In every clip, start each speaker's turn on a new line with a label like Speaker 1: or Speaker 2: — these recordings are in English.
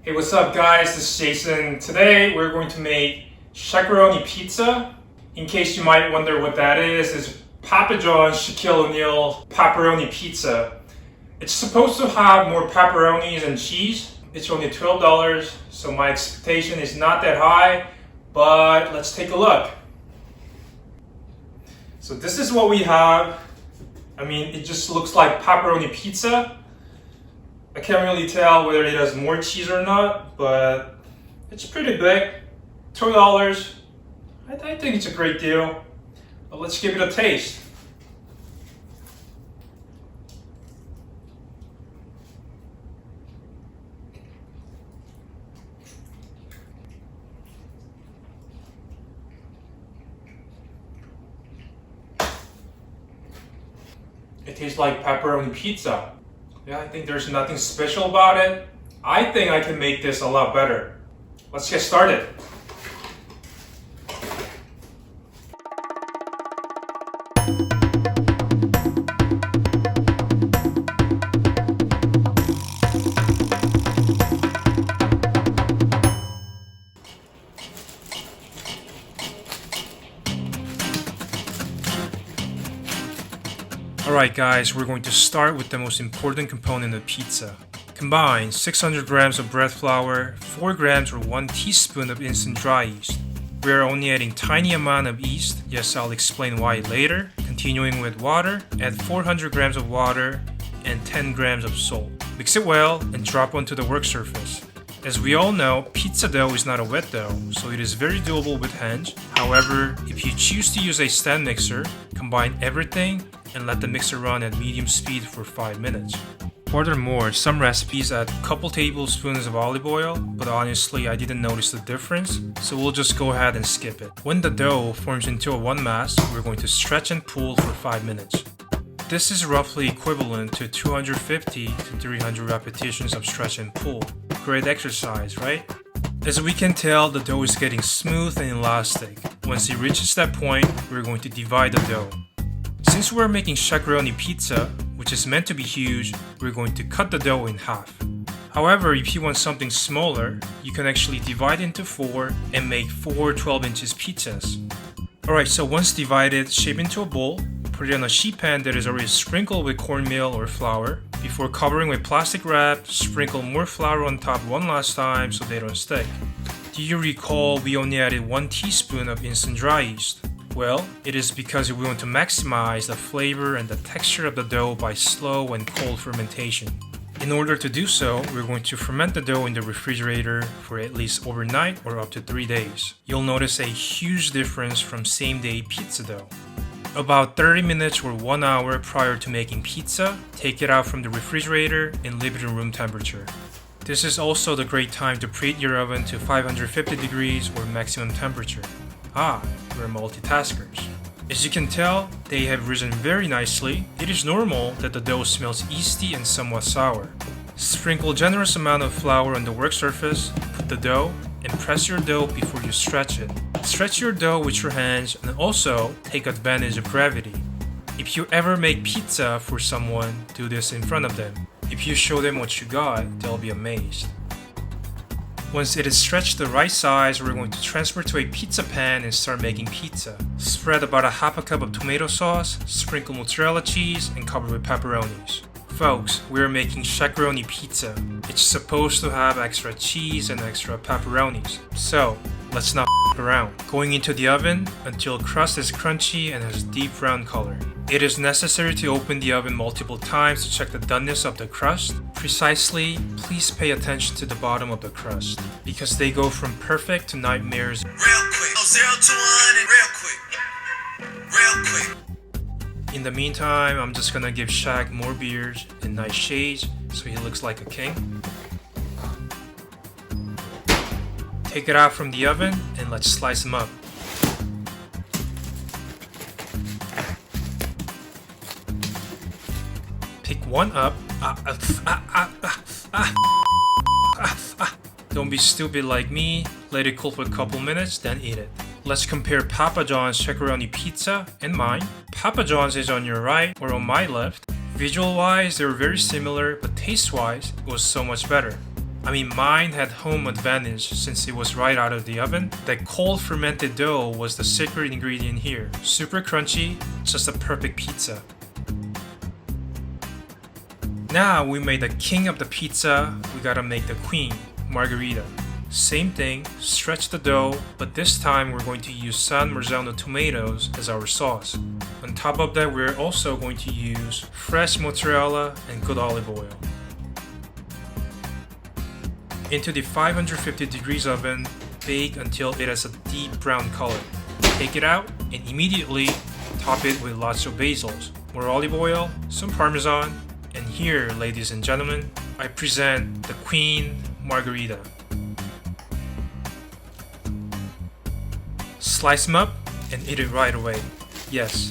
Speaker 1: Hey, what's up guys? This is Jason. Today we're going to make Shaq-a-roni pizza. In case you might wonder what that is, it's Papa John's Shaquille O'Neal pepperoni pizza. It's supposed to have more pepperonis and cheese. It's only $12, so my expectation is not that high, but let's take a look. So this is what we have. I mean, it just looks like pepperoni pizza. I can't really tell whether it has more cheese or not, but it's pretty big. $2. I think it's a great deal. But let's give it a taste. It tastes like pepperoni pizza. Yeah, I think there's nothing special about it. I think I can make this a lot better. Let's get started. Alright guys, we're going to start with the most important component of pizza. Combine 600 grams of bread flour, 4 grams or 1 teaspoon of instant dry yeast. We are only adding tiny amount of yeast, yes I'll explain why later. Continuing with water, add 400 grams of water and 10 grams of salt. Mix it well and drop onto the work surface. As we all know, pizza dough is not a wet dough, so it is very doable with hands. However, if you choose to use a stand mixer, combine everything and let the mixer run at medium speed for 5 minutes. Furthermore, some recipes add a couple tablespoons of olive oil, but honestly I didn't notice the difference, so we'll just go ahead and skip it. When the dough forms into a one mass, we're going to stretch and pull for 5 minutes. This is roughly equivalent to 250 to 300 repetitions of stretch and pull. Great exercise, right? As we can tell, the dough is getting smooth and elastic. Once it reaches that point, we're going to divide the dough. Since we're making Shaq-a-roni pizza, which is meant to be huge, we're going to cut the dough in half. However, if you want something smaller, you can actually divide into 4 and make 4 12 inches pizzas. Alright, so once divided, shape into a bowl, put it on a sheet pan that is already sprinkled with cornmeal or flour. Before covering with plastic wrap, sprinkle more flour on top one last time so they don't stick. Do you recall we only added 1 teaspoon of instant dry yeast? Well, it is because we want to maximize the flavor and the texture of the dough by slow and cold fermentation. In order to do so, we're going to ferment the dough in the refrigerator for at least overnight or up to 3 days. You'll notice a huge difference from same-day pizza dough. About 30 minutes or 1 hour prior to making pizza, take it out from the refrigerator and leave it in room temperature. This is also the great time to preheat your oven to 550 degrees or maximum temperature. We're multitaskers. As you can tell, they have risen very nicely. It is normal that the dough smells yeasty and somewhat sour. Sprinkle generous amount of flour on the work surface, put the dough, and press your dough before you stretch it. Stretch your dough with your hands and also take advantage of gravity. If you ever make pizza for someone, do this in front of them. If you show them what you got, they'll be amazed. Once it is stretched the right size, we're going to transfer to a pizza pan and start making pizza. Spread about a half a cup of tomato sauce, sprinkle mozzarella cheese, and cover with pepperonis. Folks, we're making Shaq-a-roni pizza. It's supposed to have extra cheese and extra pepperonis. So, let's not around. Going into the oven until crust is crunchy and has deep brown color. It is necessary to open the oven multiple times to check the doneness of the crust. Precisely, please pay attention to the bottom of the crust, because they go from perfect to nightmares
Speaker 2: real quick. 0 to 100 real quick.
Speaker 1: In the meantime, I'm just gonna give Shaq more beers and nice shades so he looks like a king. Take it out from the oven and let's slice them up. Pick one up. Don't be stupid like me. Let it cool for a couple minutes, then eat it. Let's compare Papa John's Shaq-a-roni pizza and mine. Papa John's is on your right or on my left. Visual wise, they were very similar, but taste wise, it was so much better. I mean, mine had home advantage since it was right out of the oven. That cold fermented dough was the secret ingredient here. Super crunchy, just a perfect pizza. Now we made the king of the pizza, we gotta make the queen, Margherita. Same thing, stretch the dough, but this time we're going to use San Marzano tomatoes as our sauce. On top of that, we're also going to use fresh mozzarella and good olive oil. Into the 550 degrees oven, bake until it has a deep brown color. Take it out and immediately top it with lots of basils, more olive oil, some Parmesan, and here, ladies and gentlemen, I present the Queen Margherita. Slice them up and eat it right away. Yes,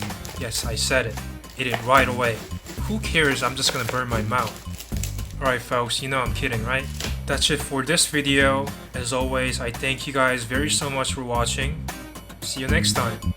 Speaker 1: I said it. Eat it right away. Who cares? I'm just gonna burn my mouth. Alright folks, you know I'm kidding, right? That's it for this video. As always, I thank you guys very so much for watching. See you next time.